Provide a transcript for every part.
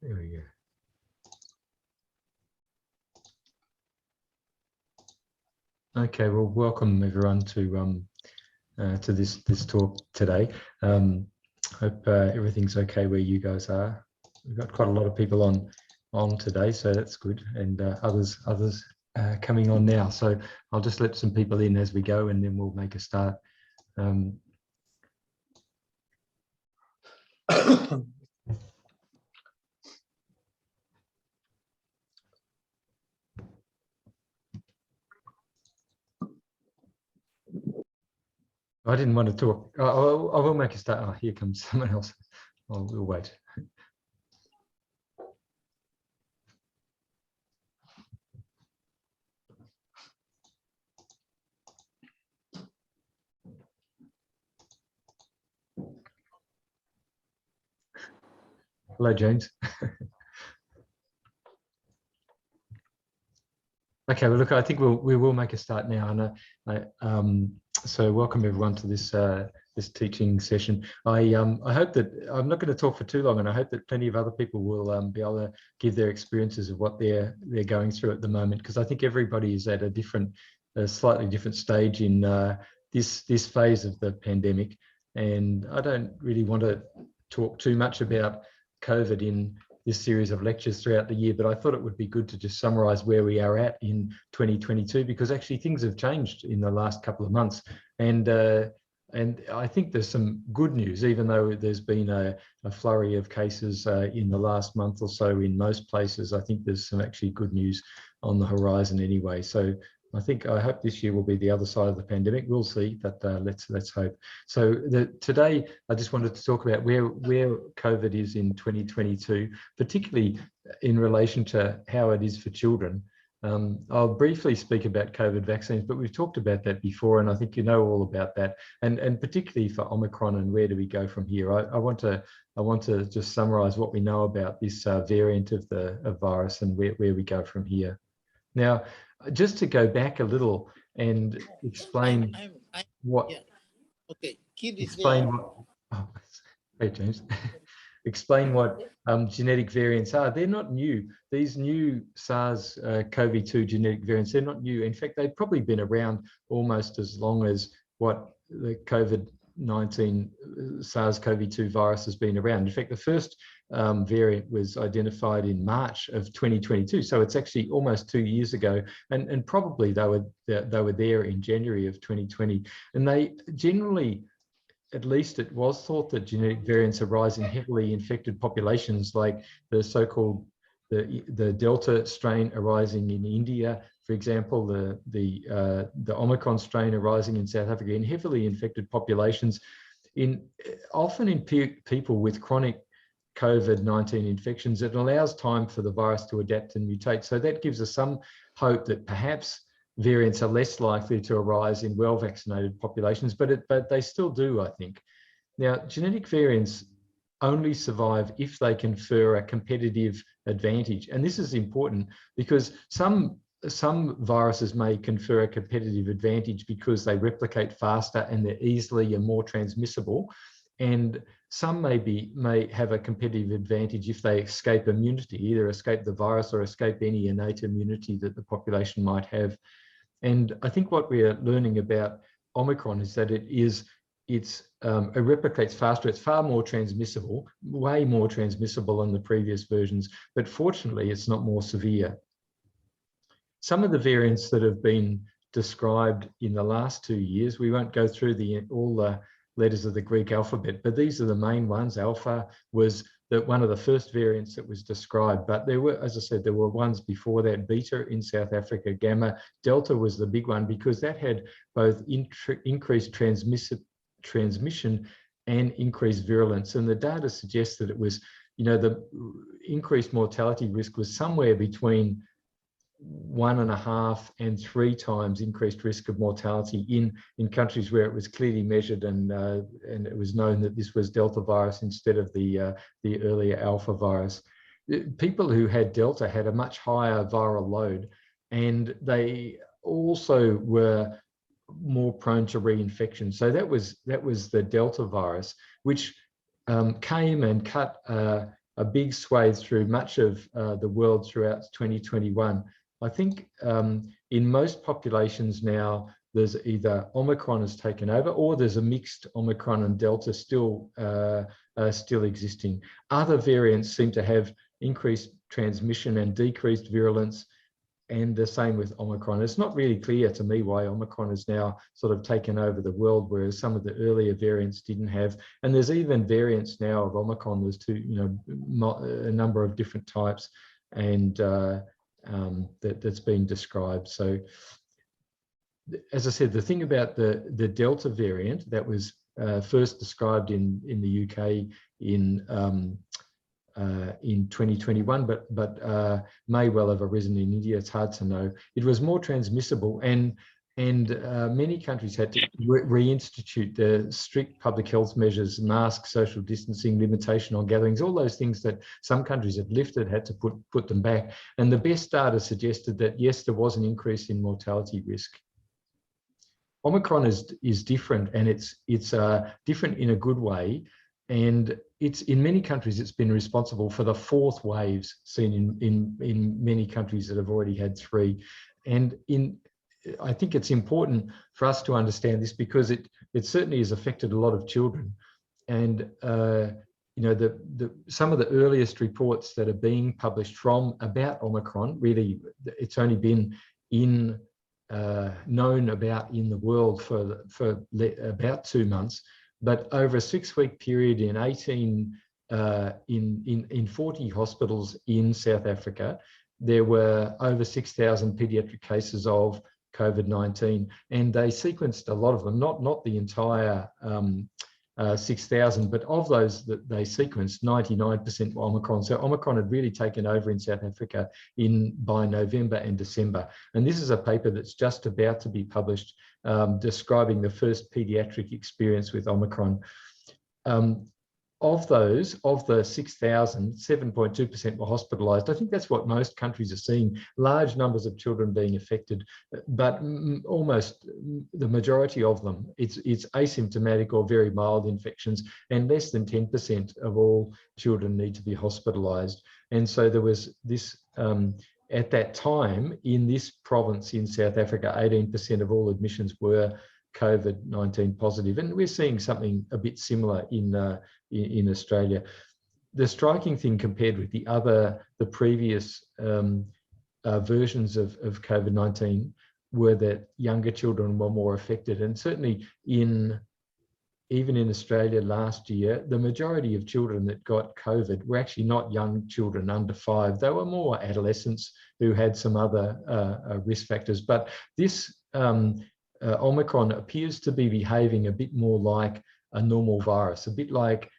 There we go. Okay, well, welcome everyone to this talk today. Hope everything's okay where you guys are. We've got quite a lot of people on today, so that's good, and others coming on now. So I'll just let some people in as we go, and then we'll make a start. I didn't want to talk. I will make a start. Oh, here comes someone else. Oh, we'll wait. Hello, James. Okay, well, look, I think we will make a start now, and so welcome everyone to this this teaching session. I hope that I'm not going to talk for too long, and I hope that plenty of other people will be able to give their experiences of what they're going through at the moment, because I think everybody is at a slightly different stage in this phase of the pandemic, and I don't really want to talk too much about COVID in this series of lectures throughout the year, but I thought it would be good to just summarize where we are at in 2022, because actually things have changed in the last couple of months, and I think there's some good news, even though there's been a flurry of cases in the last month or so in most places. I think there's some actually good news on the horizon anyway. So I hope this year will be the other side of the pandemic. We'll see, but let's hope. So today, I just wanted to talk about where COVID is in 2022, particularly in relation to how it is for children. I'll briefly speak about COVID vaccines, but we've talked about that before, and I think you know all about that, and particularly for Omicron and where do we go from here. I want to just summarize what we know about this variant of the virus and where we go from here. Now, just to go back a little and explain what. Yeah. Okay. Kid is explain there. what. Oh, hey James. Explain what genetic variants are. They're not new. These new SARS CoV-2 genetic variants, they're not new. In fact, they've probably been around almost as long as what the COVID-19 SARS CoV-2 virus has been around. In fact, the first variant was identified in March of 2022, so it's actually almost 2 years ago, and probably they were there in January of 2020, and they generally, at least it was thought, that genetic variants arise in heavily infected populations, like the so-called the Delta strain arising in India, for example, the Omicron strain arising in South Africa, in heavily infected populations, often in people with chronic COVID-19 infections. It allows time for the virus to adapt and mutate. So that gives us some hope that perhaps variants are less likely to arise in well-vaccinated populations, but they still do, I think. Now, genetic variants only survive if they confer a competitive advantage. And this is important because some viruses may confer a competitive advantage because they replicate faster and they're easily and more transmissible. And some may have a competitive advantage if they escape immunity, either escape the virus or escape any innate immunity that the population might have. And I think what we are learning about Omicron is that it replicates faster. It's far more transmissible, way more transmissible than the previous versions, but fortunately it's not more severe. Some of the variants that have been described in the last 2 years, we won't go through all the letters of the Greek alphabet, but these are the main ones. Alpha was one of the first variants that was described, but there were, as I said, there were ones before that. Beta in South Africa, Gamma, Delta was the big one because that had both increased transmission and increased virulence. And the data suggests that it was, the increased mortality risk was somewhere between 1.5 and 3 times increased risk of mortality in countries where it was clearly measured, and it was known that this was Delta virus instead of the earlier Alpha virus. People who had Delta had a much higher viral load, and they also were more prone to reinfection. So that was the Delta virus, which came and cut a big swathe through much of the world throughout 2021. I think in most populations now, there's either Omicron has taken over, or there's a mixed Omicron and Delta still existing. Other variants seem to have increased transmission and decreased virulence, and the same with Omicron. It's not really clear to me why Omicron has now sort of taken over the world, whereas some of the earlier variants didn't have. And there's even variants now of Omicron. There's a number of different types, and that's being described. So, as I said, the thing about the Delta variant that was first described in the UK in 2021, but may well have arisen in India. It's hard to know. It was more transmissible, and many countries had to reinstitute the strict public health measures, masks, social distancing, limitation on gatherings, all those things that some countries had lifted, had to put them back. And the best data suggested that yes, there was an increase in mortality risk. Omicron is different, and it's different in a good way. And it's in many countries, it's been responsible for the fourth waves seen in many countries that have already had three. And I think it's important for us to understand this, because it certainly has affected a lot of children. And some of the earliest reports that are being published from about Omicron, really, it's only been known about in the world for about 2 months. But over a 6-week period in 40 hospitals in South Africa, there were over 6,000 paediatric cases of COVID-19, and they sequenced a lot of them, not the entire 6,000, but of those that they sequenced, 99% were Omicron. So Omicron had really taken over in South Africa by November and December. And this is a paper that's just about to be published, describing the first pediatric experience with Omicron. Of the 6,000, 7.2% were hospitalized. I think that's what most countries are seeing, large numbers of children being affected, but almost the majority of them, it's asymptomatic or very mild infections, and less than 10% of all children need to be hospitalized. And so there was this, at that time, in this province in South Africa, 18% of all admissions were COVID-19 positive, and we're seeing something a bit similar in Australia. The striking thing compared with the previous versions of COVID-19 were that younger children were more affected, and certainly even in Australia last year, the majority of children that got COVID were actually not young children under 5. They were more adolescents who had some other risk factors. But this Omicron appears to be behaving a bit more like a normal virus, a bit like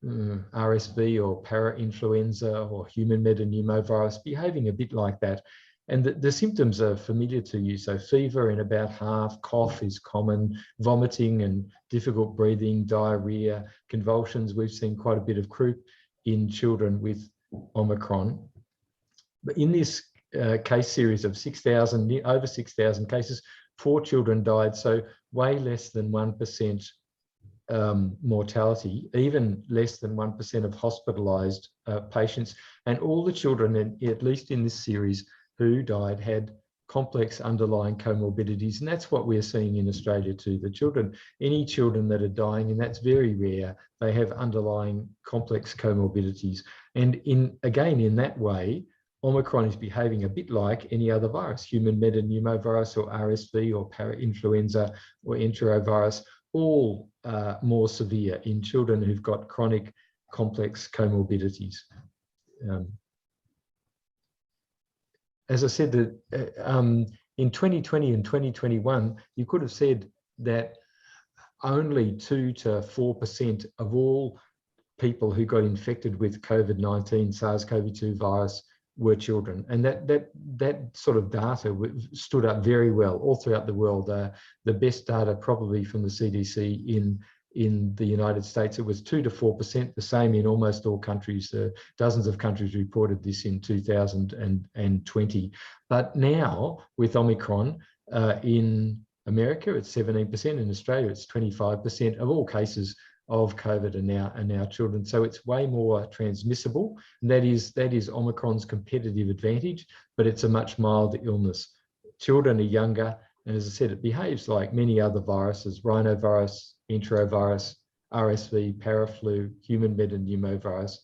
RSV or para-influenza or human metapneumovirus, behaving a bit like that. And the symptoms are familiar to you. So fever in about half, cough is common, vomiting and difficult breathing, diarrhea, convulsions. We've seen quite a bit of croup in children with Omicron. But in this case series of over 6,000 cases, 4 children died, so way less than 1% mortality, even less than 1% of hospitalized patients. And all the children, at least in this series, who died had complex underlying comorbidities. And that's what we're seeing in Australia too. Any children that are dying, and that's very rare, they have underlying complex comorbidities. And in that way, Omicron is behaving a bit like any other virus, human metapneumovirus or RSV or para-influenza or enterovirus, all more severe in children who've got chronic complex comorbidities. As I said, that in 2020 and 2021, you could have said that only 2 to 4% of all people who got infected with COVID-19 SARS Co-V-2 virus were children, and that sort of data stood up very well all throughout the world. The best data probably from the CDC in the United States, it was 2 to 4%, the same in almost all countries. Dozens of countries reported this in 2020. But now with Omicron, in America it's 17%, in Australia it's 25% of all cases of COVID are now children. So it's way more transmissible. And that is Omicron's competitive advantage, but it's a much milder illness. Children are younger, and as I said, it behaves like many other viruses: rhinovirus, enterovirus, RSV, paraflu, human metapneumovirus.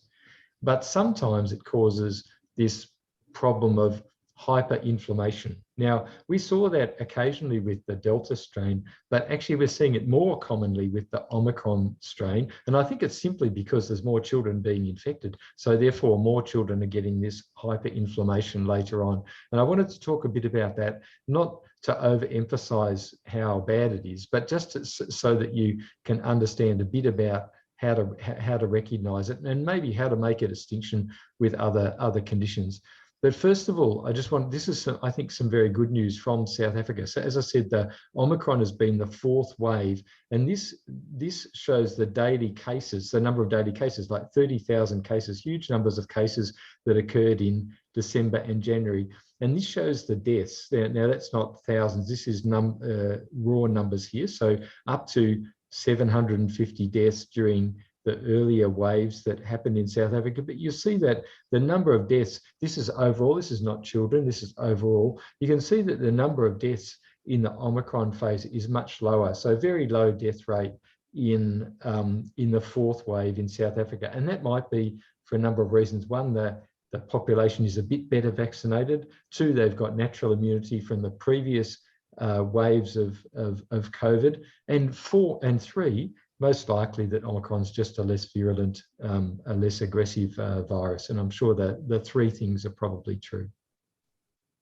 But sometimes it causes this problem of hyperinflammation. Now, we saw that occasionally with the Delta strain, but actually we're seeing it more commonly with the Omicron strain. And I think it's simply because there's more children being infected. So therefore, more children are getting this hyperinflammation later on. And I wanted to talk a bit about that, not to overemphasize how bad it is, but just so that you can understand a bit about how to recognize it and maybe how to make a distinction with other conditions. But first of all, this is I think some very good news from South Africa. So as I said, the Omicron has been the fourth wave, and this shows the daily cases, the number of daily cases, like 30,000 cases, huge numbers of cases that occurred in December and January. And this shows the deaths. Now that's not thousands, this is raw numbers here. So up to 750 deaths during the earlier waves that happened in South Africa. But you see that the number of deaths, this is overall, this is not children, this is overall. You can see that the number of deaths in the Omicron phase is much lower. So very low death rate in the fourth wave in South Africa. And that might be for a number of reasons. One, the population is a bit better vaccinated. Two, they've got natural immunity from the previous waves of COVID. And three, most likely that Omicron's just a less virulent, a less aggressive virus. And I'm sure that the three things are probably true.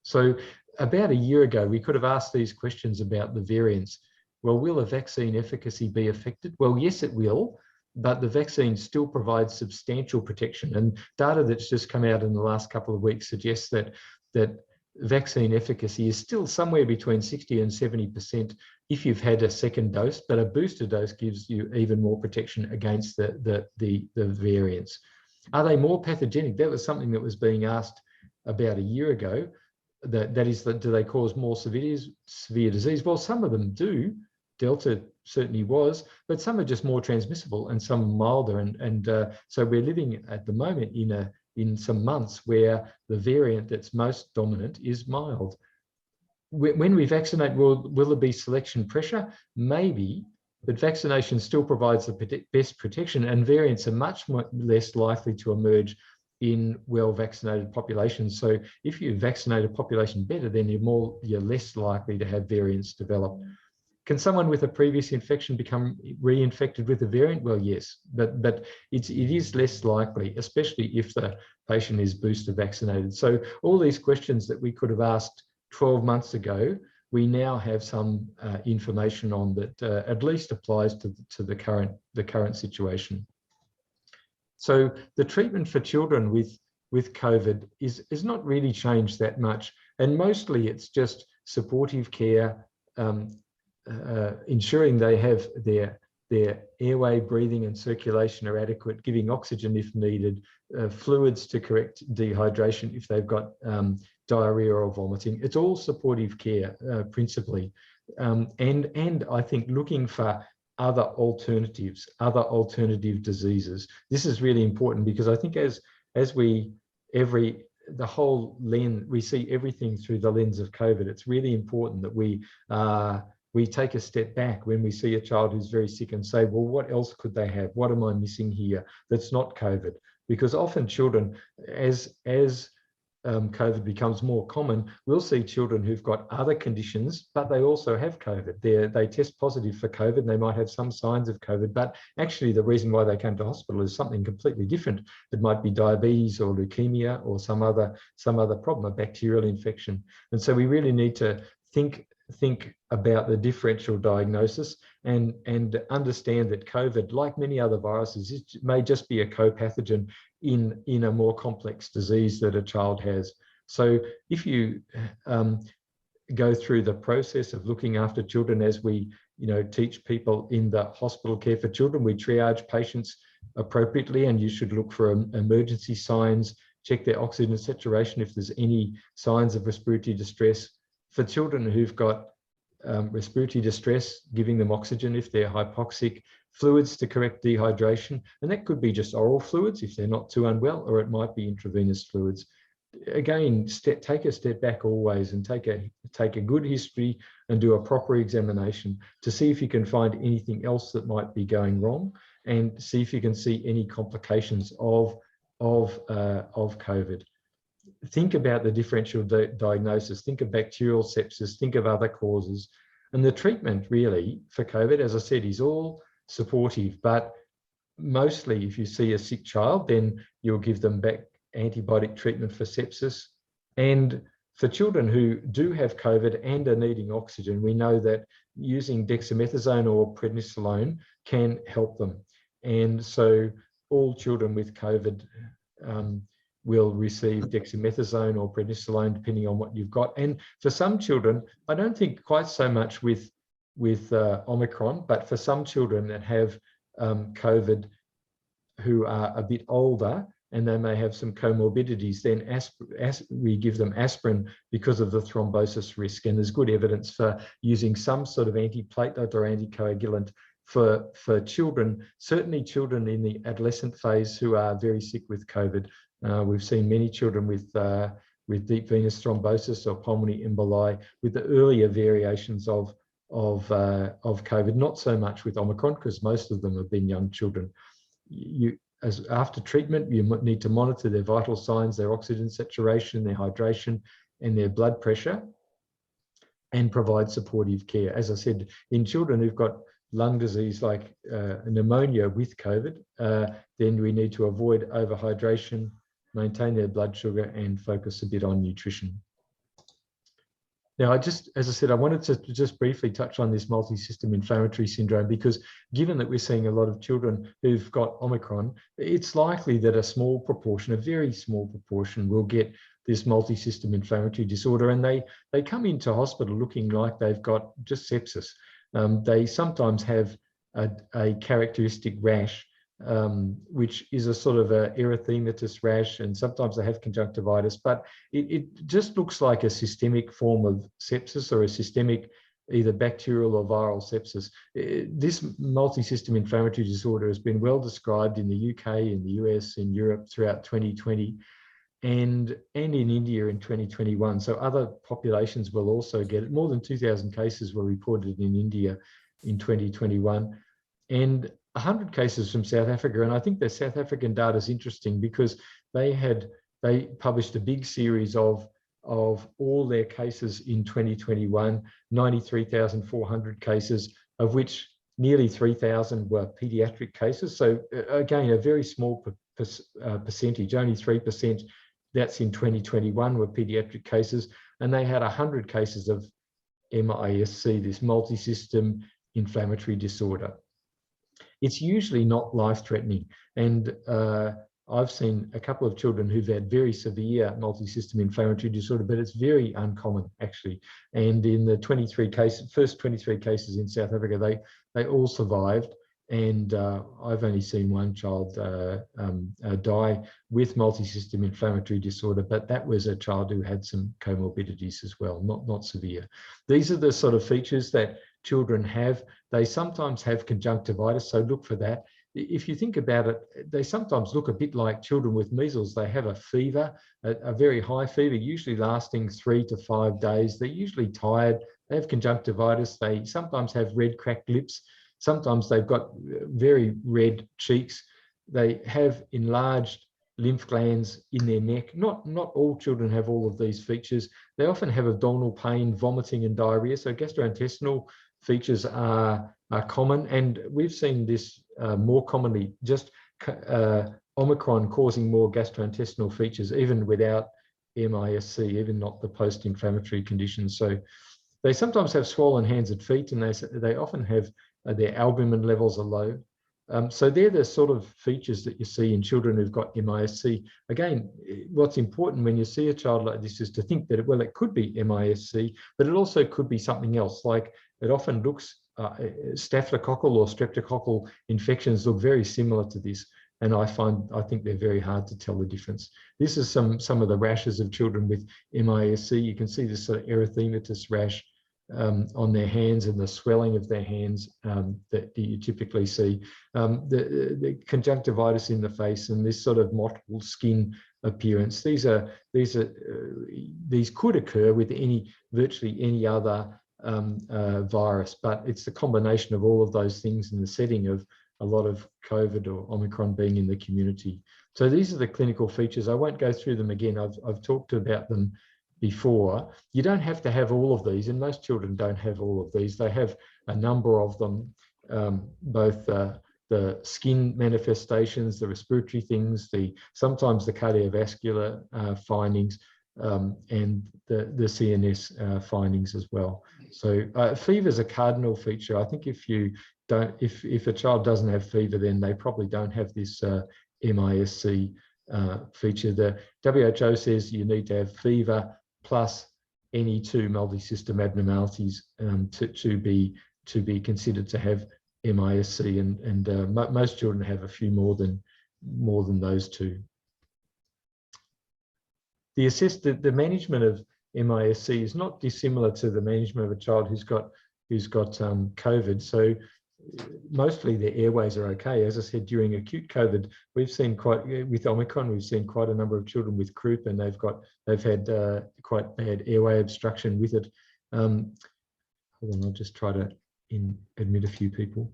So about a year ago, we could have asked these questions about the variants. Well, will a vaccine efficacy be affected? Well, yes, it will, but the vaccine still provides substantial protection. And data that's just come out in the last couple of weeks suggests that vaccine efficacy is still somewhere between 60 and 70% if you've had a second dose, but a booster dose gives you even more protection against the variants. Are they more pathogenic? That was something that was being asked about a year ago. That is, do they cause more severe disease? Well, some of them do. Delta certainly was, but some are just more transmissible and some milder. And so we're living at the moment in some months where the variant that's most dominant is mild. When we vaccinate, will there be selection pressure? Maybe, but vaccination still provides the best protection, and variants are much less likely to emerge in well-vaccinated populations. So if you vaccinate a population better, then you're less likely to have variants develop. Can someone with a previous infection become reinfected with a variant? Well, yes, but it is less likely, especially if the patient is booster vaccinated. So all these questions that we could have asked 12 months ago, we now have some information on that at least applies to the current situation. So the treatment for children with COVID is not really changed that much, and mostly it's just supportive care, ensuring they have their airway, breathing and circulation are adequate, giving oxygen if needed, fluids to correct dehydration if they've got diarrhea or vomiting. It's all supportive care principally. And I think looking for other alternatives, other alternative diseases. This is really important because I think as we the whole lens, we see everything through the lens of COVID. It's really important that we take a step back when we see a child who's very sick and say, well, what else could they have? What am I missing here that's not COVID? Because often children, as COVID becomes more common, we'll see children who've got other conditions, but they also have COVID. They test positive for COVID, and they might have some signs of COVID, but actually the reason why they came to hospital is something completely different. It might be diabetes or leukemia or some other problem, a bacterial infection. And so we really need to think about the differential diagnosis and understand that COVID, like many other viruses, it may just be a co-pathogen in a more complex disease that a child has. So if you go through the process of looking after children, as we teach people in the hospital care for children, we triage patients appropriately, and you should look for emergency signs, check their oxygen saturation if there's any signs of respiratory distress. For children who've got respiratory distress, giving them oxygen if they're hypoxic, fluids to correct dehydration, and that could be just oral fluids if they're not too unwell, or it might be intravenous fluids. Again, take a step back always and take a good history and do a proper examination to see if you can find anything else that might be going wrong, and see if you can see any complications of COVID. Think about the differential diagnosis, think of bacterial sepsis, think of other causes. And the treatment really for COVID, as I said, is all supportive, but mostly if you see a sick child, then you'll give them back antibiotic treatment for sepsis. And for children who do have COVID and are needing oxygen, we know that using dexamethasone or prednisolone can help them. And so all children with COVID will receive dexamethasone or prednisolone, depending on what you've got. And for some children, I don't think quite so much with Omicron, but for some children that have COVID who are a bit older and they may have some comorbidities, then we give them aspirin because of the thrombosis risk. And there's good evidence for using some sort of antiplatelet or anticoagulant for children, certainly children in the adolescent phase who are very sick with COVID. We've seen many children with deep venous thrombosis or pulmonary emboli with the earlier variations of COVID, not so much with Omicron, because most of them have been young children. After treatment, you need to monitor their vital signs, their oxygen saturation, their hydration, and their blood pressure, and provide supportive care. As I said, in children who've got lung disease like pneumonia with COVID, then we need to avoid overhydration, maintain their blood sugar, and focus a bit on nutrition. Now, as I said, I wanted to just briefly touch on this multisystem inflammatory syndrome, because given that we're seeing a lot of children who've got Omicron, it's likely that a small proportion, a very small proportion, will get this multisystem inflammatory disorder, and they come into hospital looking like they've got just sepsis. They sometimes have a characteristic rash, which is a sort of a erythematous rash, and sometimes they have conjunctivitis, but it just looks like a systemic form of sepsis, or a systemic either bacterial or viral sepsis. This multisystem inflammatory disorder has been well described in the UK, in the US, in Europe throughout 2020, and in India in 2021. So other populations will also get it. More than 2,000 cases were reported in India in 2021, and 100 cases from South Africa. And I think the South African data is interesting because they published a big series of all their cases in 2021, 93,400 cases, of which nearly 3,000 were paediatric cases. So again, a very small percentage, only 3%, that's in 2021, were paediatric cases. And they had 100 cases of MISC, this multisystem inflammatory disorder. It's usually not life-threatening. And I've seen a couple of children who've had very severe multisystem inflammatory disorder, but it's very uncommon, actually. And in the first 23 cases in South Africa, they all survived. And I've only seen one child die with multisystem inflammatory disorder, but that was a child who had some comorbidities as well, not severe. These are the sort of features that children have. They sometimes have conjunctivitis, so look for that. If you think about it, they sometimes look a bit like children with measles. They have a fever, a very high fever, usually lasting 3 to 5 days. They're usually tired. They have conjunctivitis. They sometimes have red cracked lips. Sometimes they've got very red cheeks. They have enlarged lymph glands in their neck. Not all children have all of these features. They often have abdominal pain, vomiting, and diarrhea. So gastrointestinal features are common, and we've seen this more commonly, just Omicron causing more gastrointestinal features, even without MISC, even not the post-inflammatory conditions. So they sometimes have swollen hands and feet, and they often have their albumin levels are low. So they're the sort of features that you see in children who've got MISC. Again, what's important when you see a child like this is to think that, well, it could be MISC, but it also could be something else. Like it often looks, staphylococcal or streptococcal infections look very similar to this. And I think they're very hard to tell the difference. This is some of the rashes of children with MISC. You can see this sort of erythematous rash on their hands and the swelling of their hands that you typically see, the conjunctivitis in the face, and this sort of mottled skin appearance. These could occur with virtually any other virus, but it's the combination of all of those things in the setting of a lot of COVID or Omicron being in the community. So these are the clinical features. I won't go through them again. I've talked about them before. You don't have to have all of these, and most children don't have all of these. They have a number of them, both the skin manifestations, the respiratory things, sometimes the cardiovascular findings, and the CNS findings as well. So fever is a cardinal feature. I think if a child doesn't have fever, then they probably don't have this MISC feature. The WHO says you need to have fever plus any 2 multisystem abnormalities to be considered to have MISC, and most children have a few more than those 2. The management of MISC is not dissimilar to the management of a child who's got COVID. So mostly their airways are okay. As I said, during acute COVID, we've seen with Omicron, we've seen quite a number of children with croup, and they've had quite bad airway obstruction with it. Hold on, I'll just try to admit a few people.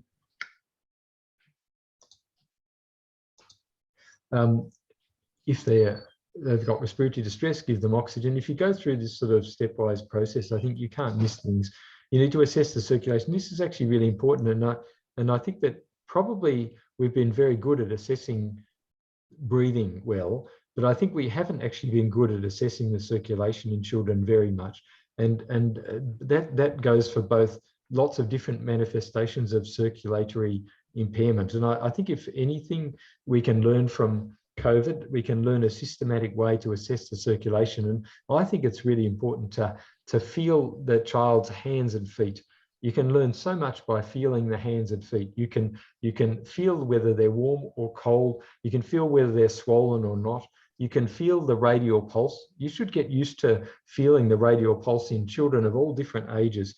If they've got respiratory distress, give them oxygen. If you go through this sort of stepwise process, I think you can't miss things. You need to assess the circulation. This is actually really important, and I think that probably we've been very good at assessing breathing well, but I think we haven't actually been good at assessing the circulation in children very much, and that goes for both lots of different manifestations of circulatory impairment. And I think if anything we can learn from COVID, we can learn a systematic way to assess the circulation. And I think it's really important to feel the child's hands and feet. You can learn so much by feeling the hands and feet. You can feel whether they're warm or cold. You can feel whether they're swollen or not. You can feel the radial pulse. You should get used to feeling the radial pulse in children of all different ages,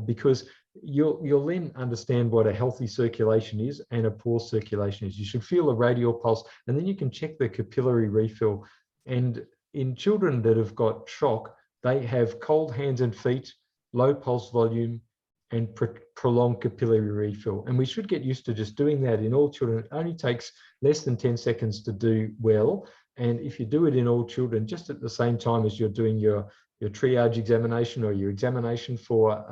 because you'll then understand what a healthy circulation is and a poor circulation is. You should feel a radial pulse, and then you can check the capillary refill. And in children that have got shock, they have cold hands and feet, low pulse volume, and prolonged capillary refill. And we should get used to just doing that in all children. It only takes less than 10 seconds to do well. And if you do it in all children, just at the same time as you're doing your triage examination or your examination for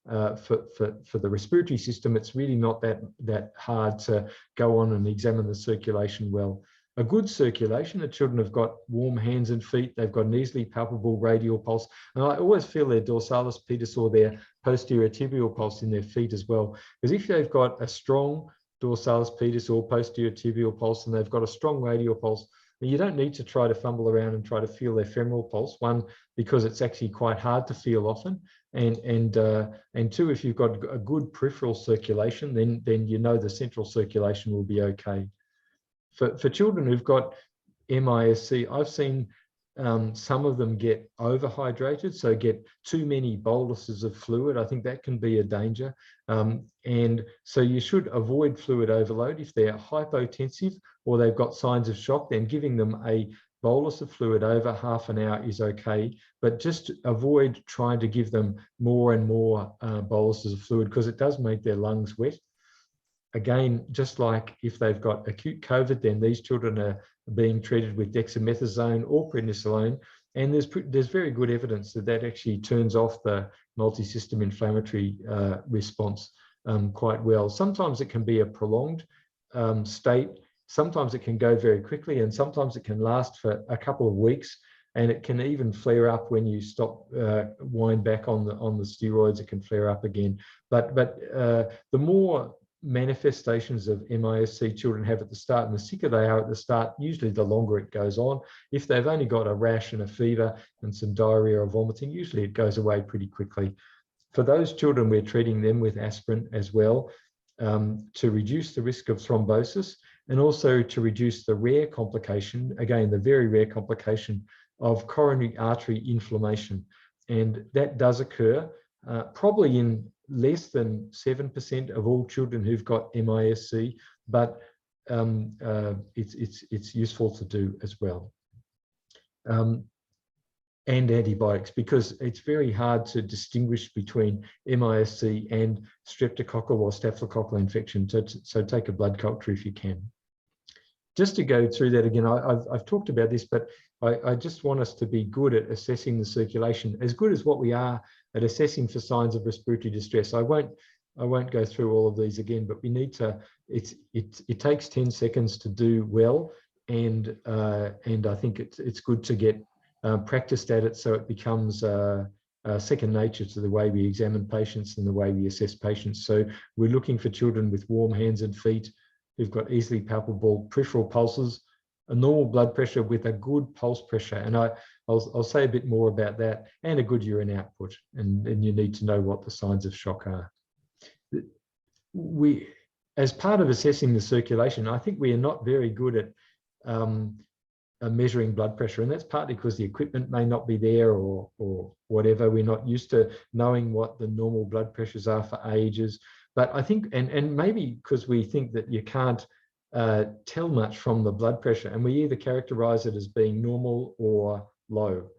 the respiratory system, it's really not that hard to go on and examine the circulation well. A good circulation, the children have got warm hands and feet, they've got an easily palpable radial pulse, and I always feel their dorsalis pedis or their posterior tibial pulse in their feet as well. Because if they've got a strong dorsalis pedis or posterior tibial pulse and they've got a strong radial pulse, you don't need to try to fumble around and try to feel their femoral pulse. One, because it's actually quite hard to feel often, and two, if you've got a good peripheral circulation, then you know the central circulation will be okay. For children who've got MISC, I've seen some of them get overhydrated, so get too many boluses of fluid. I think that can be a danger. And so you should avoid fluid overload. If they're hypotensive or they've got signs of shock, then giving them a bolus of fluid over half an hour is okay, but just avoid trying to give them more and more boluses of fluid, because it does make their lungs wet. Again, just like if they've got acute COVID, then these children are being treated with dexamethasone or prednisolone, and there's very good evidence that actually turns off the multisystem inflammatory response quite well. Sometimes it can be a prolonged state, sometimes it can go very quickly, and sometimes it can last for a couple of weeks, and it can even flare up when you stop, wind back on the steroids. It can flare up again. But the more manifestations of MISC children have at the start, and the sicker they are at the start, usually the longer it goes on. If they've only got a rash and a fever and some diarrhea or vomiting, usually it goes away pretty quickly. For those children, we're treating them with aspirin as well, to reduce the risk of thrombosis, and also to reduce the rare complication, again, the very rare complication of coronary artery inflammation. And that does occur probably in less than 7% of all children who've got MIS-C, but it's useful to do as well. And antibiotics, because it's very hard to distinguish between MIS-C and streptococcal or staphylococcal infection. So take a blood culture if you can. Just to go through that again, I've talked about this, but I just want us to be good at assessing the circulation, as good as what we are at assessing for signs of respiratory distress. I won't go through all of these again, but we need to. It takes 10 seconds to do well, and I think it's good to get practiced at it, so it becomes second nature to the way we examine patients and the way we assess patients. So we're looking for children with warm hands and feet, who've got easily palpable peripheral pulses, a normal blood pressure with a good pulse pressure. And I'll say a bit more about that, and a good urine output. And you need to know what the signs of shock are. As part of assessing the circulation, I think we are not very good at measuring blood pressure. And that's partly because the equipment may not be there or whatever. We're not used to knowing what the normal blood pressures are for ages. But I think, and maybe because we think that you can't tell much from the blood pressure, and we either characterize it as being normal or low.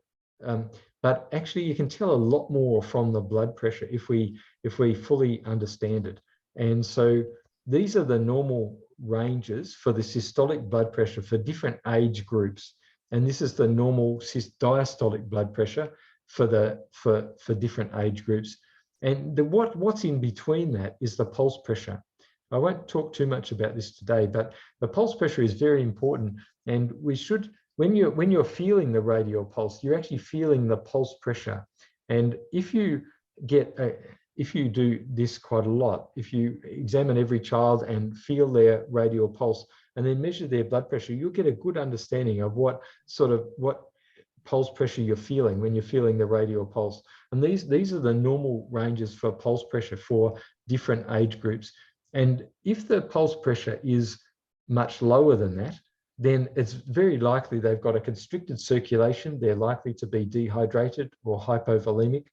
But actually you can tell a lot more from the blood pressure if we fully understand it. And so these are the normal ranges for the systolic blood pressure for different age groups. And this is the normal diastolic blood pressure for different age groups. And what's in between that is the pulse pressure. I won't talk too much about this today, but the pulse pressure is very important. And we should, when you're feeling the radial pulse, you're actually feeling the pulse pressure. And if you do this quite a lot, if you examine every child and feel their radial pulse and then measure their blood pressure, you'll get a good understanding of what pulse pressure you're feeling when you're feeling the radial pulse. And these are the normal ranges for pulse pressure for different age groups. And if the pulse pressure is much lower than that, then it's very likely they've got a constricted circulation. They're likely to be dehydrated or hypovolemic.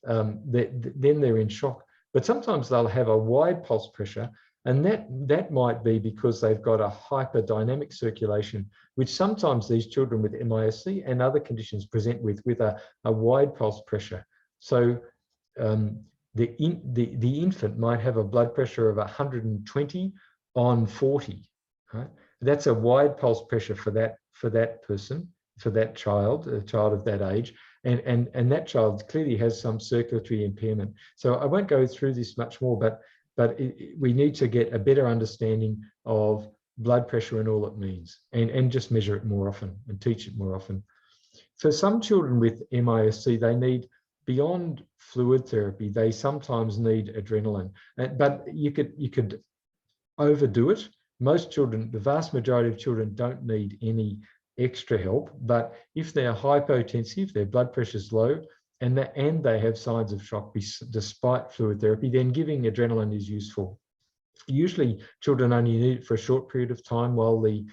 Then they're in shock. But sometimes they'll have a wide pulse pressure, and that might be because they've got a hyperdynamic circulation, which sometimes these children with MIS-C and other conditions present with a wide pulse pressure. So the infant might have a blood pressure of 120 on 40. Right? That's a wide pulse pressure for that person, for that child, a child of that age. And that child clearly has some circulatory impairment. So I won't go through this much more, but we need to get a better understanding of blood pressure and all it means, and just measure it more often and teach it more often. For some children with MIS-C, they need, beyond fluid therapy, they sometimes need adrenaline. But you could overdo it. Most children, the vast majority of children, don't need any extra help, but if they're hypotensive, their blood pressure is low, and they have signs of shock despite fluid therapy, then giving adrenaline is useful. Usually children only need it for a short period of time while the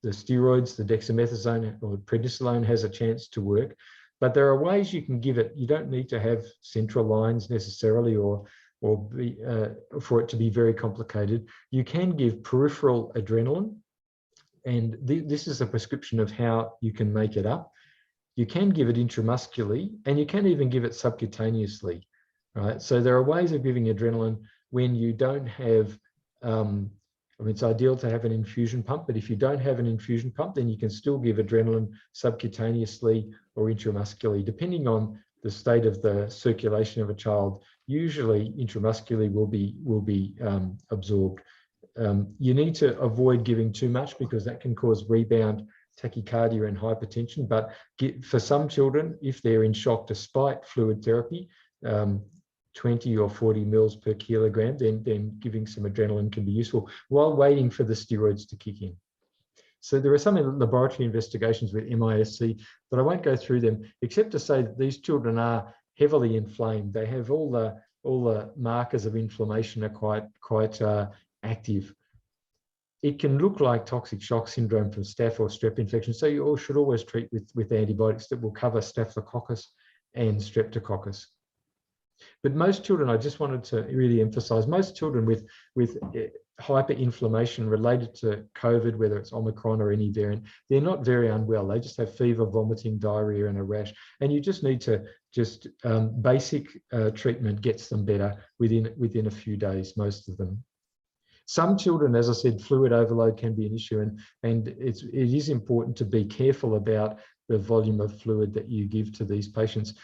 steroids, the dexamethasone or prednisolone, has a chance to work. But there are ways you can give it. You don't need to have central lines necessarily or for it to be very complicated. You can give peripheral adrenaline, and this is a prescription of how you can make it up. You can give it intramuscularly, and you can even give it subcutaneously, right? So there are ways of giving adrenaline when you don't have, it's ideal to have an infusion pump, but if you don't have an infusion pump, then you can still give adrenaline subcutaneously or intramuscularly, depending on the state of the circulation of a child. Usually intramuscularly will be absorbed. You need to avoid giving too much because that can cause rebound tachycardia and hypertension. But for some children, if they're in shock despite fluid therapy, 20 or 40 mils per kilogram, then giving some adrenaline can be useful while waiting for the steroids to kick in. So there are some laboratory investigations with MIS-C, but I won't go through them, except to say that these children are heavily inflamed. They have all the markers of inflammation are quite active. It can look like toxic shock syndrome from staph or strep infection. So you should always treat with antibiotics that will cover staphylococcus and streptococcus. But most children, I just wanted to really emphasize, most children with hyperinflammation related to COVID, whether it's Omicron or any variant, they're not very unwell. They just have fever, vomiting, diarrhea, and a rash. And you just need to basic treatment gets them better within a few days, most of them. Some children, as I said, fluid overload can be an issue, and it is important to be careful about the volume of fluid that you give to these patients,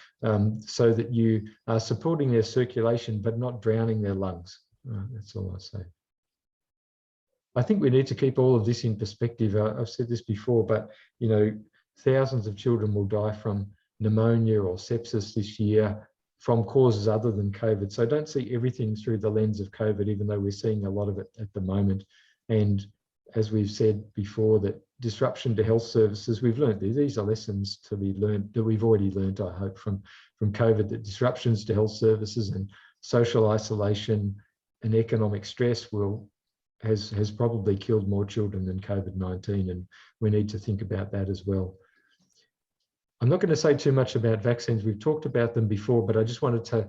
so that you are supporting their circulation but not drowning their lungs. That's all I say. I think we need to keep all of this in perspective. I've said this before, but thousands of children will die from pneumonia or sepsis this year from causes other than COVID. So don't see everything through the lens of COVID, even though we're seeing a lot of it at the moment. And as we've said before, that disruption to health services, we've learned these are lessons to be learned that we've already learned, I hope, from COVID, that disruptions to health services and social isolation and economic stress has probably killed more children than COVID-19, and we need to think about that as well. I'm not going to say too much about vaccines. We've talked about them before, but I just wanted to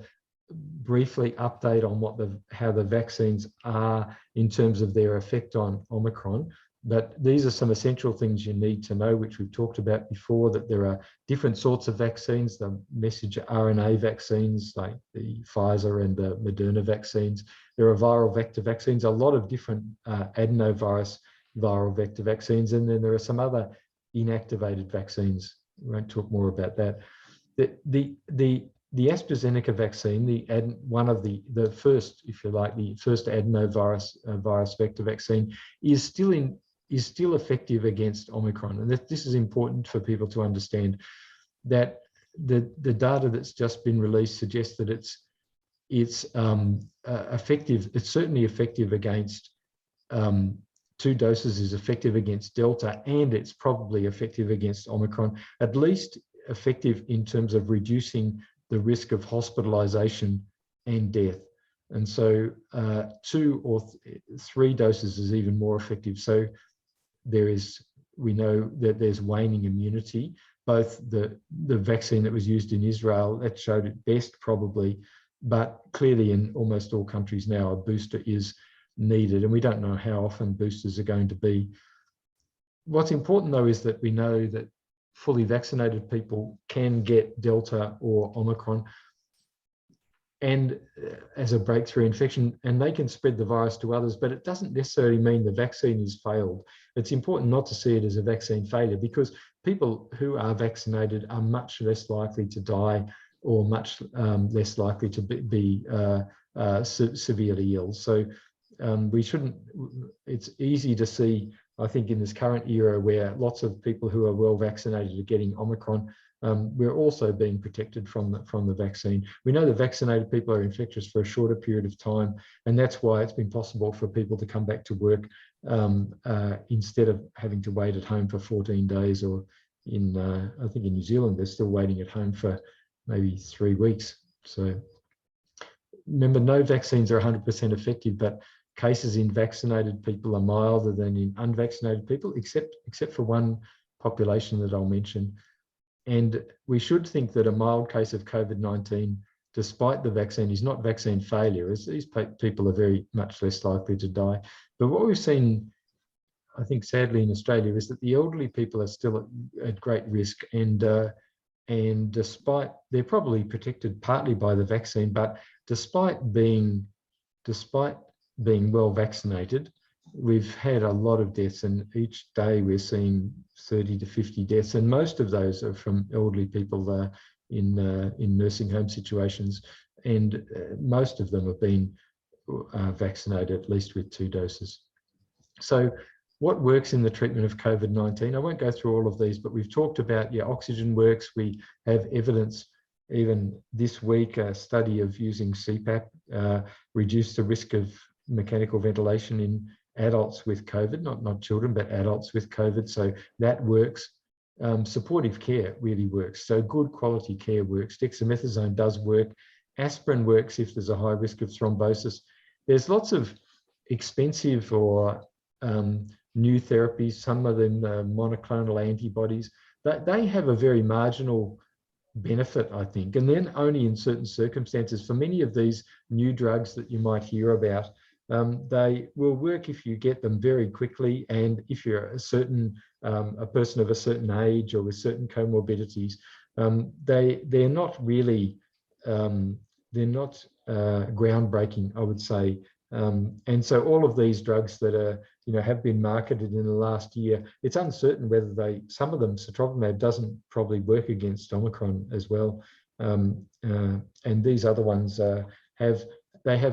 briefly update on how the vaccines are in terms of their effect on Omicron. But these are some essential things you need to know, which we've talked about before, that there are different sorts of vaccines, the messenger RNA vaccines like the Pfizer and the Moderna vaccines. There are viral vector vaccines, a lot of different adenovirus viral vector vaccines, and then there are some other inactivated vaccines. We won't talk more about that. The Aspasinica vaccine, one of the first, if you like, the first adenovirus virus vector vaccine, is still effective against Omicron. And this is important for people to understand, that the data that's just been released suggests that it's effective. It's certainly effective against 2 doses, is effective against Delta, and it's probably effective against Omicron, at least effective in terms of reducing the risk of hospitalization and death. And so 2 or 3 doses is even more effective. So we know that there's waning immunity. Both the vaccine that was used in Israel, that showed it best probably, but clearly in almost all countries now, a booster is needed, and we don't know how often boosters are going to be. What's important though is that we know that fully vaccinated people can get Delta or Omicron and as a breakthrough infection, and they can spread the virus to others, but it doesn't necessarily mean the vaccine has failed. It's important not to see it as a vaccine failure, because people who are vaccinated are much less likely to die or much less likely to be severely ill. So we shouldn't, it's easy to see, I think, in this current era where lots of people who are well vaccinated are getting Omicron, we're also being protected from the vaccine. We know that vaccinated people are infectious for a shorter period of time, and that's why it's been possible for people to come back to work instead of having to wait at home for 14 days, or I think in New Zealand, they're still waiting at home for maybe 3 weeks. So remember, no vaccines are 100% effective, but cases in vaccinated people are milder than in unvaccinated people, except for one population that I'll mention. And we should think that a mild case of COVID-19, despite the vaccine, is not vaccine failure, as these people are very much less likely to die. But what we've seen, I think sadly in Australia, is that the elderly people are still at great risk, and despite, they're probably protected partly by the vaccine, but despite being well vaccinated, we've had a lot of deaths, and each day we're seeing 30 to 50 deaths, and most of those are from elderly people in nursing home situations, and most of them have been vaccinated at least with 2 doses. So what works in the treatment of COVID-19? I won't go through all of these, but we've talked about, oxygen works. We have evidence, even this week, a study of using CPAP reduced the risk of mechanical ventilation in adults with COVID, not children, but adults with COVID. So that works. Supportive care really works. So good quality care works. Dexamethasone does work. Aspirin works if there's a high risk of thrombosis. There's lots of expensive or new therapies, some of them monoclonal antibodies. They have a very marginal benefit, I think, and then only in certain circumstances. For many of these new drugs that you might hear about, they will work if you get them very quickly, and if you're a person of a certain age or with certain comorbidities. They're not really groundbreaking, I would say. And so all of these drugs that are, have been marketed in the last year, it's uncertain whether some of them, sotrovimab doesn't probably work against Omicron as well. And these other ones have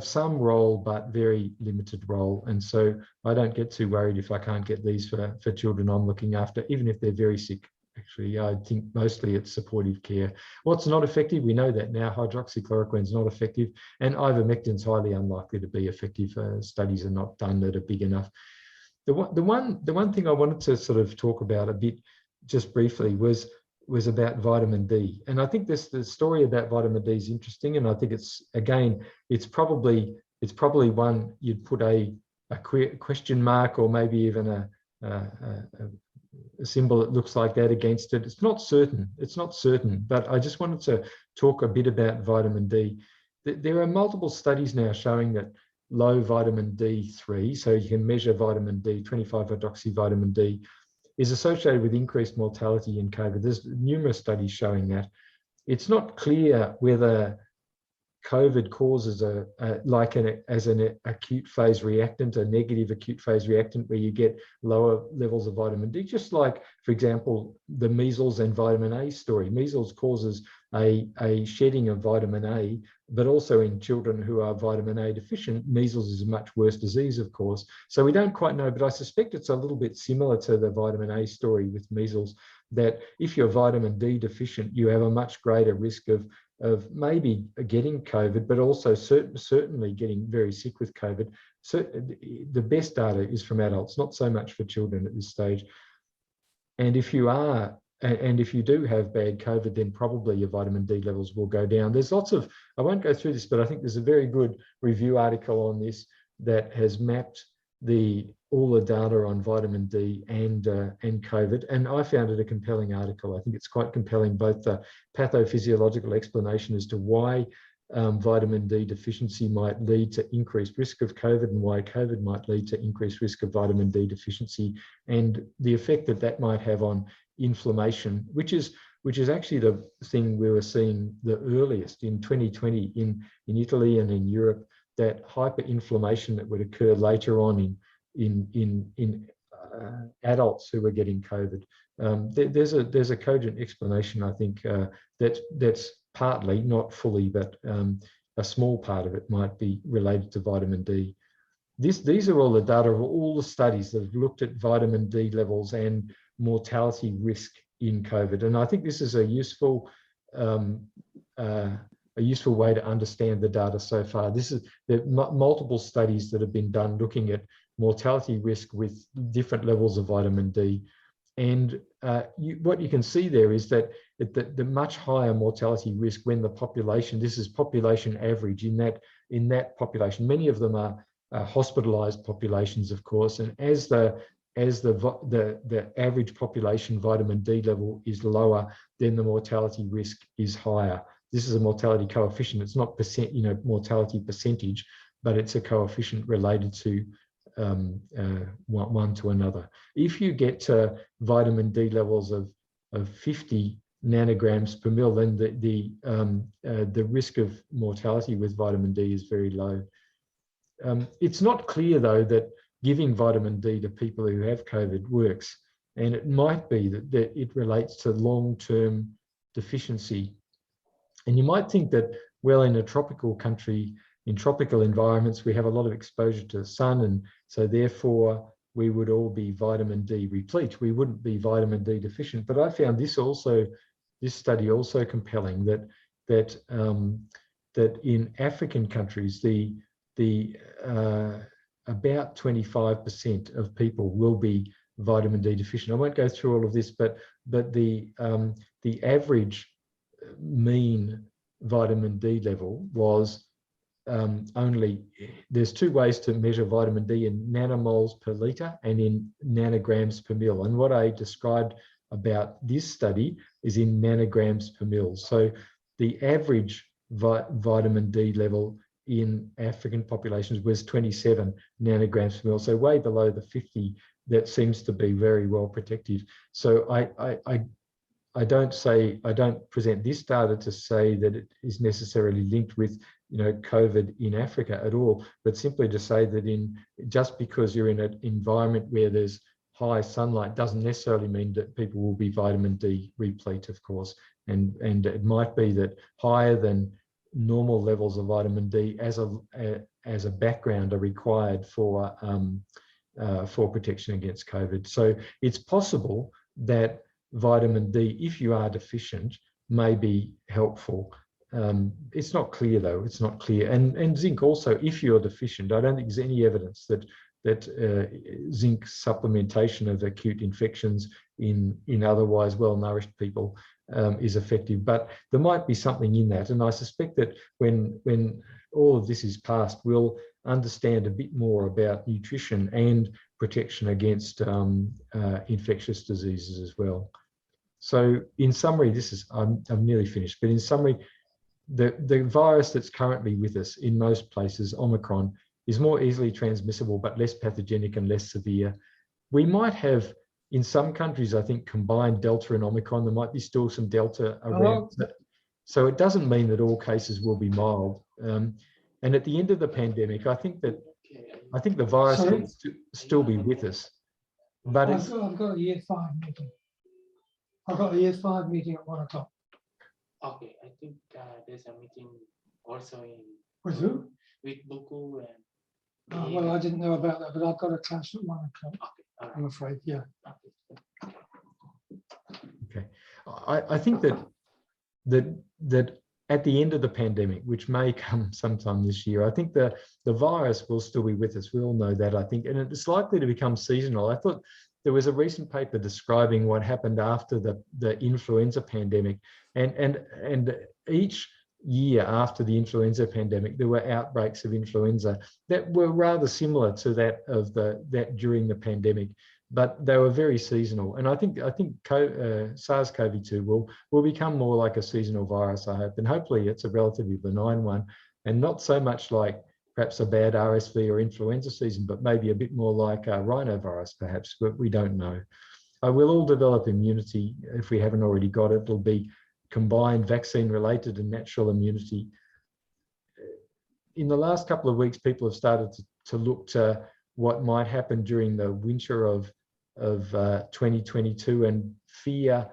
some role, but very limited role. And so I don't get too worried if I can't get these for children I'm looking after, even if they're very sick. Actually, I think mostly it's supportive care. What's not effective, we know that now. Hydroxychloroquine is not effective, and ivermectin is highly unlikely to be effective. Studies are not done that are big enough. The one thing I wanted to sort of talk about a bit, just briefly, was about vitamin D. And I think the story about vitamin D is interesting, and I think it's probably one you'd put a question mark, or maybe even a symbol that looks like that against it. It's not certain, but I just wanted to talk a bit about vitamin D. There are multiple studies now showing that low vitamin D3, so you can measure vitamin D, 25-hydroxyvitamin D, is associated with increased mortality in COVID. There's numerous studies showing that. It's not clear whether COVID causes as an acute phase reactant, a negative acute phase reactant, where you get lower levels of vitamin D, just like, for example, the measles and vitamin A story. Measles causes a shedding of vitamin A, but also in children who are vitamin A deficient, measles is a much worse disease, of course. So we don't quite know, but I suspect it's a little bit similar to the vitamin A story with measles, that if you're vitamin D deficient, you have a much greater risk of maybe getting COVID, but also certainly getting very sick with COVID. So the best data is from adults, not so much for children at this stage. And if you do have bad COVID, then probably your vitamin D levels will go down. There's lots of, I won't go through this, but I think there's a very good review article on this that has mapped all the data on vitamin D and COVID, and I found it a compelling article. I think it's quite compelling, both the pathophysiological explanation as to why vitamin D deficiency might lead to increased risk of COVID, and why COVID might lead to increased risk of vitamin D deficiency, and the effect that might have on inflammation, which is actually the thing we were seeing the earliest in 2020 in Italy and in Europe, that hyperinflammation that would occur later on in adults who were getting COVID. There's a cogent explanation, I think, that's partly, not fully, but a small part of it might be related to vitamin D. These are all the data of all the studies that have looked at vitamin D levels and mortality risk in COVID, and I think this is a useful way to understand the data so far. There are multiple studies that have been done looking at mortality risk with different levels of vitamin D. And what you can see there is that the much higher mortality risk when the population, this is population average in that population, many of them are hospitalized populations, of course, and as the average population vitamin D level is lower, then the mortality risk is higher. This is a mortality coefficient. It's not mortality percentage, but it's a coefficient related to one to another. If you get to vitamin D levels of 50 nanograms per mil, then the risk of mortality with vitamin D is very low. It's not clear, though, that giving vitamin D to people who have COVID works, and it might be that it relates to long-term deficiency. And you might think that, well, in a tropical country, in tropical environments, we have a lot of exposure to the sun, and so therefore we would all be vitamin D replete. We wouldn't be vitamin D deficient. But I found this study also compelling, that in African countries, about 25% of people will be vitamin D deficient. I won't go through all of this, but the average mean vitamin D level was there's two ways to measure vitamin D, in nanomoles per litre and in nanograms per mil. And what I described about this study is in nanograms per mil. So the average vitamin D level in African populations was 27 nanograms per mil, so way below the 50 that seems to be very well protective. So I don't present this data to say that it is necessarily linked with COVID in Africa at all, but simply to say that just because you're in an environment where there's high sunlight doesn't necessarily mean that people will be vitamin D replete, of course, and it might be that higher than normal levels of vitamin D as a background are required for protection against COVID. So it's possible that vitamin D, if you are deficient, may be helpful. It's not clear though, it's not clear. And zinc also, if you're deficient, I don't think there's any evidence that zinc supplementation of acute infections in otherwise well-nourished people is effective, but there might be something in that. And I suspect that when all of this is passed, we'll understand a bit more about nutrition and protection against infectious diseases as well. So in summary, I'm nearly finished, but in summary, the virus that's currently with us in most places, Omicron, is more easily transmissible, but less pathogenic and less severe. We might have, in some countries, I think, combined Delta and Omicron. There might be still some Delta around. So it doesn't mean that all cases will be mild. And at the end of the pandemic, I think the virus will still be with us. But I've got a year 5 meeting. I've got a year 5 meeting at 1 o'clock. Okay, I think there's a meeting also With who? with Buku and. Well, I didn't know about that, but I've got a class at 1 o'clock. Okay, I'm afraid, yeah. okay, I think that at the end of the pandemic, which may come sometime this year, I think the virus will still be with us. We all know that, I think, and it's likely to become seasonal. I thought there was a recent paper describing what happened after the influenza pandemic, and each year after the influenza pandemic, there were outbreaks of influenza that were rather similar to that of that during the pandemic, but they were very seasonal. And I think SARS CoV-2 will become more like a seasonal virus, I hope, and hopefully it's a relatively benign one, and not so much like perhaps a bad RSV or influenza season, but maybe a bit more like a rhinovirus, perhaps, but we don't know. We'll all develop immunity if we haven't already got it. It'll be combined vaccine-related and natural immunity. In the last couple of weeks, people have started to look to what might happen during the winter of 2022 and fear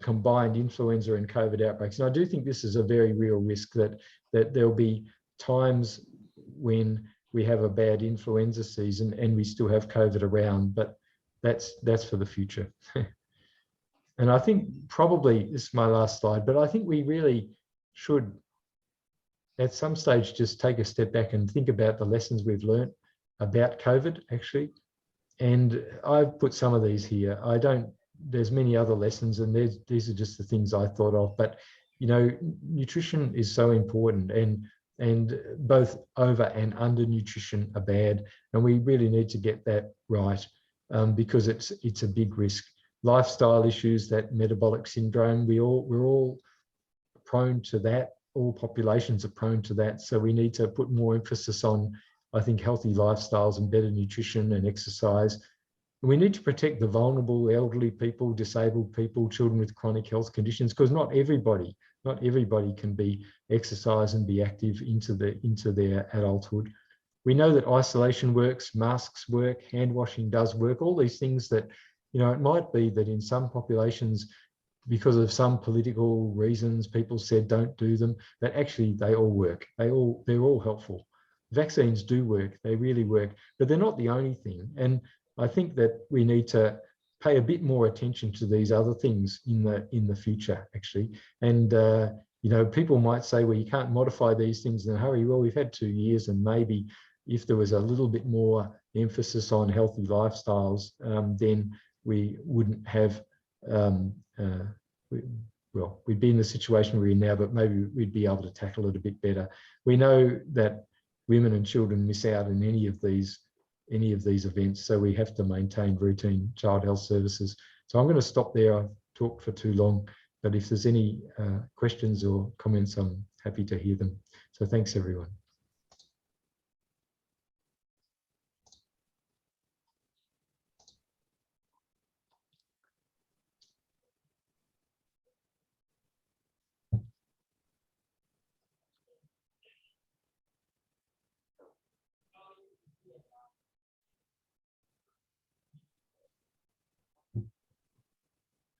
combined influenza and COVID outbreaks. And I do think this is a very real risk that there'll be times when we have a bad influenza season and we still have COVID around, but that's for the future. And I think probably, this is my last slide, but I think we really should at some stage just take a step back and think about the lessons we've learned about COVID, actually. And I've put some of these here. There's many other lessons, and these are just the things I thought of, but nutrition is so important, and both over and under nutrition are bad, and we really need to get that right, because it's a big risk. Lifestyle issues, that metabolic syndrome, we're all prone to that. All populations are prone to that. So we need to put more emphasis on, I think, healthy lifestyles and better nutrition and exercise. And we need to protect the vulnerable, elderly people, disabled people, children with chronic health conditions, because not everybody can be exercise and be active into their adulthood. We know that isolation works, masks work, hand washing does work, all these things that, it might be that in some populations, because of some political reasons, people said don't do them, but actually they all work. They're all helpful. Vaccines do work, they really work, but they're not the only thing. And I think that we need to pay a bit more attention to these other things in the future, actually. And people might say, well, you can't modify these things in a hurry. Well, we've had 2 years, and maybe if there was a little bit more emphasis on healthy lifestyles, then we wouldn't have, we'd be in the situation we're in now, but maybe we'd be able to tackle it a bit better. We know that women and children miss out in any of these events, so we have to maintain routine child health services. So I'm going to stop there. I've talked for too long, but if there's any questions or comments, I'm happy to hear them. So thanks, everyone.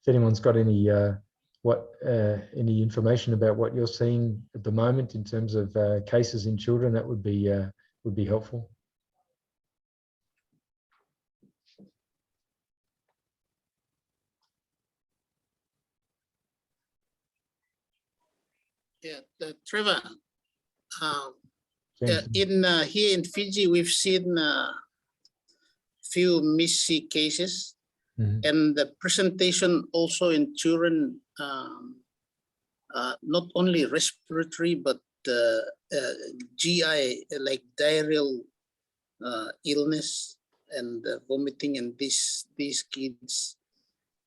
If anyone's got any any information about what you're seeing at the moment in terms of cases in children, that would be helpful. Yeah, Trevor. James. Here in Fiji, we've seen few MIS-C cases, and the presentation also in children, not only respiratory but GI, like diarrheal illness and vomiting, and these kids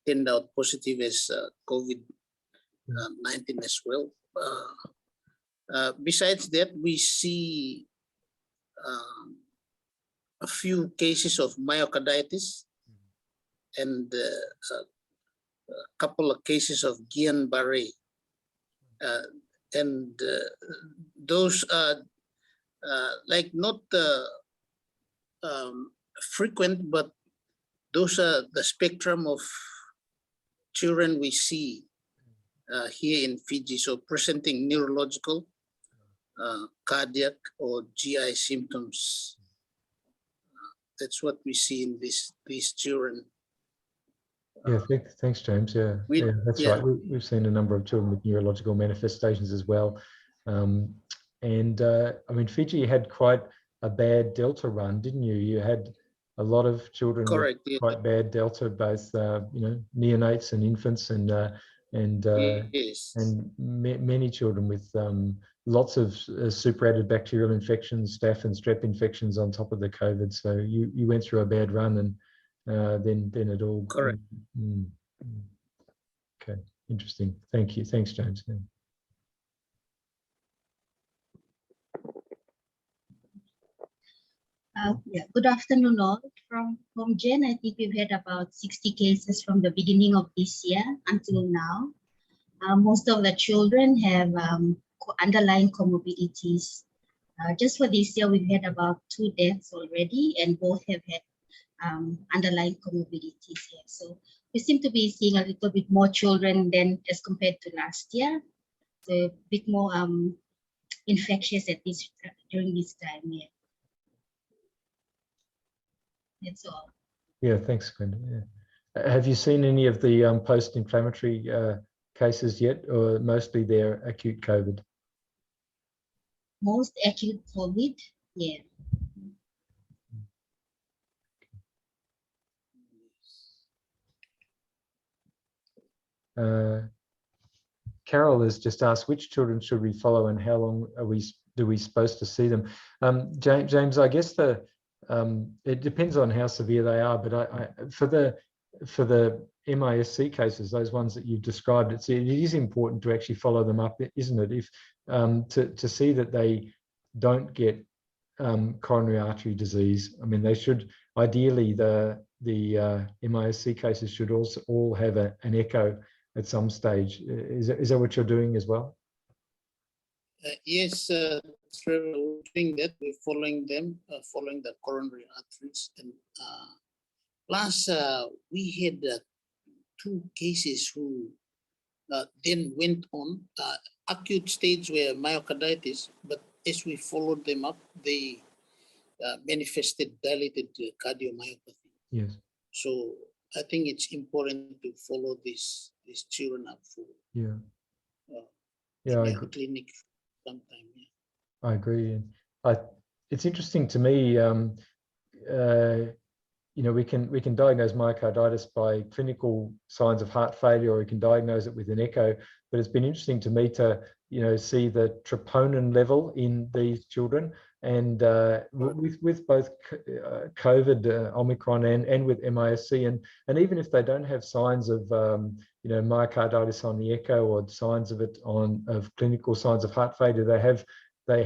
turned out positive as COVID-19 as well. Besides that, we see a few cases of myocarditis and a couple of cases of Guillain-Barré. And those are like not frequent, but those are the spectrum of children we see here in Fiji. So presenting neurological, cardiac or GI symptoms. That's what we see in these children. Yeah, thanks, James. Yeah, that's right. We've seen a number of children with neurological manifestations as well. I mean, Fiji had quite a bad Delta run, didn't you? You had a lot of children with quite bad Delta, both neonates and infants, and many children with lots of superadded bacterial infections, staph and strep infections on top of the COVID. So you went through a bad run, and then it all. Correct. Okay, interesting. Thank you. Thanks, James. Yeah. Good afternoon all. From Jen, I think we've had about 60 cases from the beginning of this year until now. Most of the children have underlying comorbidities. Just for this year, we've had about 2 deaths already, and both have had underlying comorbidities here. So we seem to be seeing a little bit more children than as compared to last year. So a bit more infectious at during this time here. That's all. Yeah, thanks, Glenda. Yeah. Have you seen any of the post-inflammatory cases yet, or mostly they're acute COVID? Most acute COVID, yeah. Carol has just asked, which children should we follow and how long are we supposed to see them? James, I guess it depends on how severe they are, but for the MIS-C cases, those ones that you've described, it is important to actually follow them up, isn't it? If to see that they don't get coronary artery disease. I mean, they should ideally the MIS-C cases should also all have an echo at some stage. Is that what you're doing as well? Yes, Trevor, we're doing that. We're following them, following the coronary arteries. And plus, we had 2 cases who then went on acute stage where myocarditis, but as we followed them up, they manifested dilated cardiomyopathy. Yes. So I think it's important to follow these children up for clinic sometime. Yeah. I agree. It's interesting to me. We can diagnose myocarditis by clinical signs of heart failure, or we can diagnose it with an echo. But it's been interesting to me to see the troponin level in these children. and with both COVID, Omicron, and with MISC, and even if they don't have signs of myocarditis on the echo or signs of it of clinical signs of heart failure, they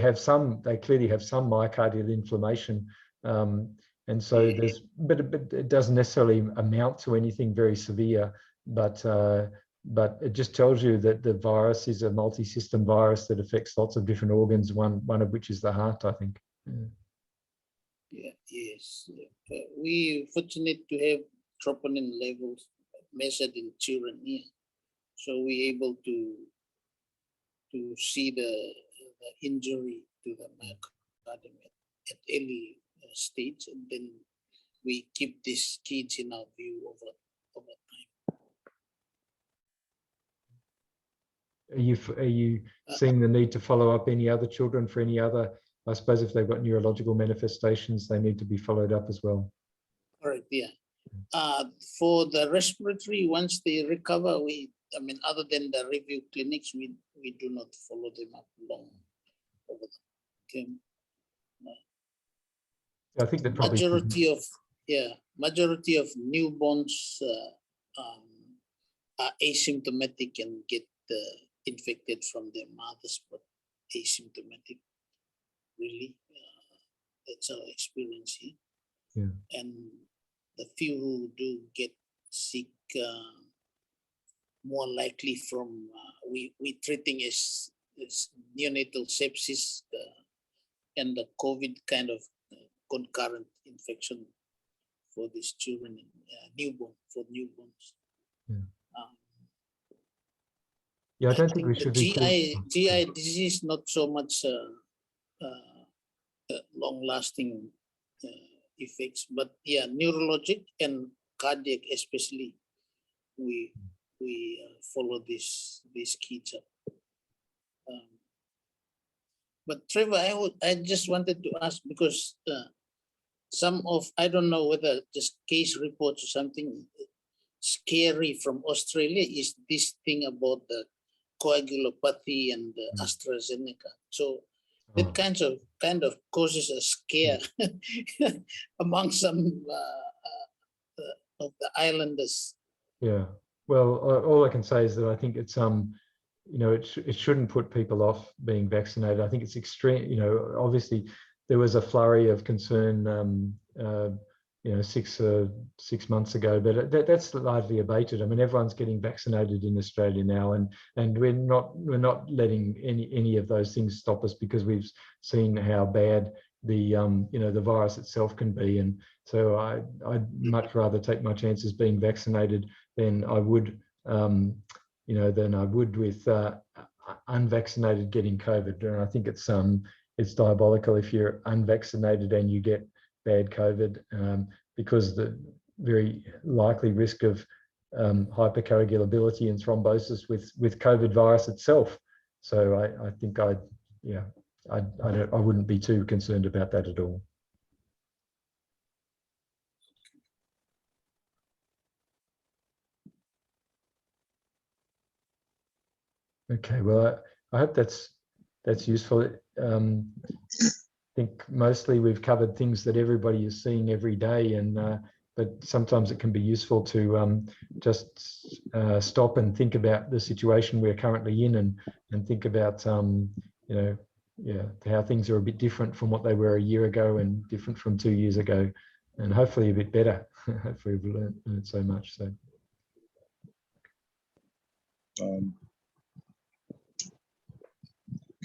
clearly have some myocardial inflammation, and so but it doesn't necessarily amount to anything very severe, but it just tells you that the virus is a multi-system virus that affects lots of different organs, one of which is the heart, I think. Yes. We fortunate to have troponin levels measured in children here, so we're able to see the injury to the myocardium at early stage, and then we keep these kids in our view over time. Are you seeing the need to follow up any other children for any other, I suppose if they've got neurological manifestations, they need to be followed up as well? Correct, yeah. For the respiratory, once they recover, other than the review clinics, we do not follow them up long over the time. I think that probably majority of newborns are asymptomatic and get infected from their mothers, but asymptomatic. Really, that's our experience here. Yeah. And the few who do get sick, more likely from we treating as neonatal sepsis and the COVID kind of concurrent infection for these children, for newborns. Yeah. I don't think we should be GI disease, not so much long-lasting effects, but yeah, neurologic and cardiac especially, we follow these kids up. But Trevor, I just wanted to ask, because I don't know whether just case reports or something scary from Australia is this thing about the coagulopathy and the AstraZeneca. So that kind of causes a scare among some of the islanders. Yeah. Well, all I can say is that I think it's it shouldn't put people off being vaccinated. I think it's extreme. Obviously there was a flurry of concern 6 months ago, but that's largely abated. I mean, everyone's getting vaccinated in Australia now, and we're not letting any of those things stop us, because we've seen how bad the the virus itself can be. And so I'd much rather take my chances being vaccinated than I would with unvaccinated getting COVID. And I think it's diabolical if you're unvaccinated and you get bad COVID, because the very likely risk of hypercoagulability and thrombosis with COVID virus itself. So I think I wouldn't be too concerned about that at all. Okay, well, I hope that's useful. I think mostly we've covered things that everybody is seeing every day, but sometimes it can be useful to just stop and think about the situation we're currently in, and think about how things are a bit different from what they were a year ago and different from 2 years ago, and hopefully a bit better. Hopefully we've learned so much. So.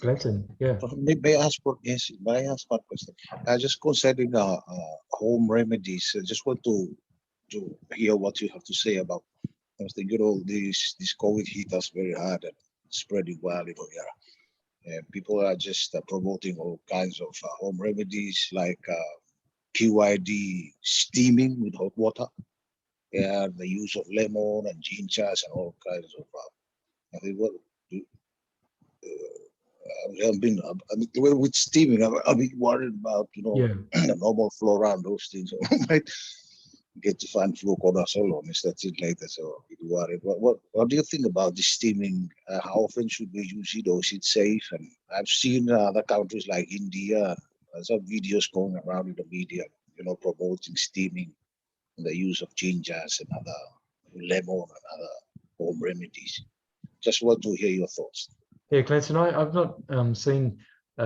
Glenton, yeah. May I ask one question? Just concerning home remedies, I just want to hear what you have to say about. I was thinking, this COVID hit us very hard and spreading wildly over here. People are just promoting all kinds of home remedies like QID steaming with hot water, and the use of lemon and gingers and all kinds of. I think with steaming, I'm a bit worried about the normal flora and those things. I might get to find fluconazole on that's it later, so I'm a bit worried. What do you think about the steaming? How often should we use it, or is it safe? And I've seen other countries like India some videos going around in the media, promoting steaming and the use of ginjas and other lemon and other home remedies. Just want to hear your thoughts. Yeah, Clancy, I've not seen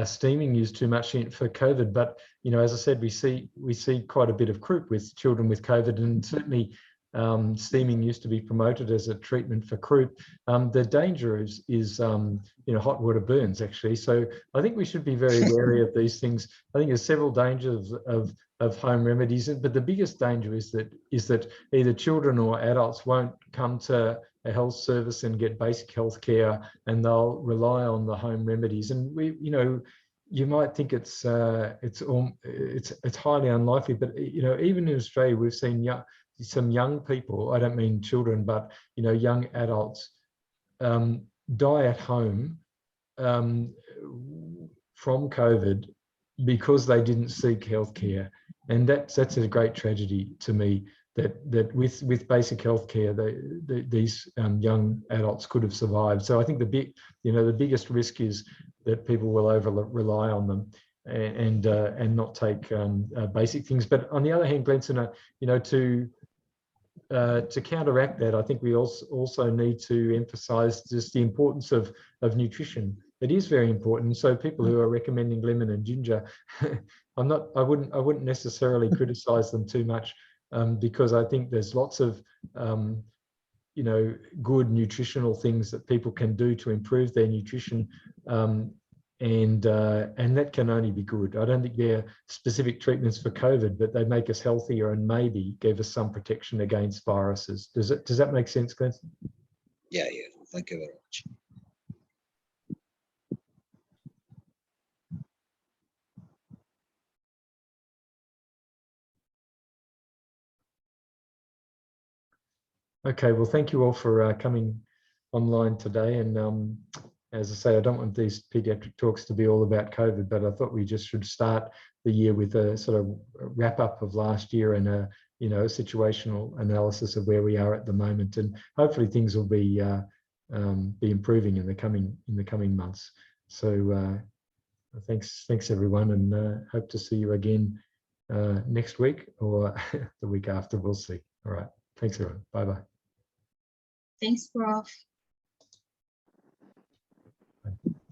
steaming used too much for COVID, but as I said, we see quite a bit of croup with children with COVID, and certainly steaming used to be promoted as a treatment for croup. The danger is hot water burns, actually. So I think we should be very wary of these things. I think there's several dangers of home remedies, but the biggest danger is that either children or adults won't come to a health service and get basic health care, and they'll rely on the home remedies. And you might think it's highly unlikely, but even in Australia, we've seen some young people, I don't mean children, but young adults die at home from COVID because they didn't seek healthcare, and that's a great tragedy to me. That with basic healthcare, these young adults could have survived. So I think the biggest risk is that people will rely on them and not take basic things. But on the other hand, Glenson, to counteract that, I think we also need to emphasize just the importance of nutrition. It is very important. So people who are recommending lemon and ginger, I wouldn't necessarily criticize them too much, because I think there's lots of good nutritional things that people can do to improve their nutrition, and that can only be good. I don't think they're specific treatments for COVID, but they make us healthier and maybe give us some protection against viruses. Does that make sense, Glenn? Yeah. Thank you very much. Okay, well, thank you all for coming online today. And as I say, I don't want these pediatric talks to be all about COVID, but I thought we just should start the year with a sort of wrap up of last year and a situational analysis of where we are at the moment. And hopefully things will be improving in the coming months. So thanks everyone, and hope to see you again next week or the week after. We'll see. All right. Thanks everyone. Bye-bye. Thanks, Prof.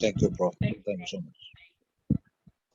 Thank you, Prof. Thank you so much.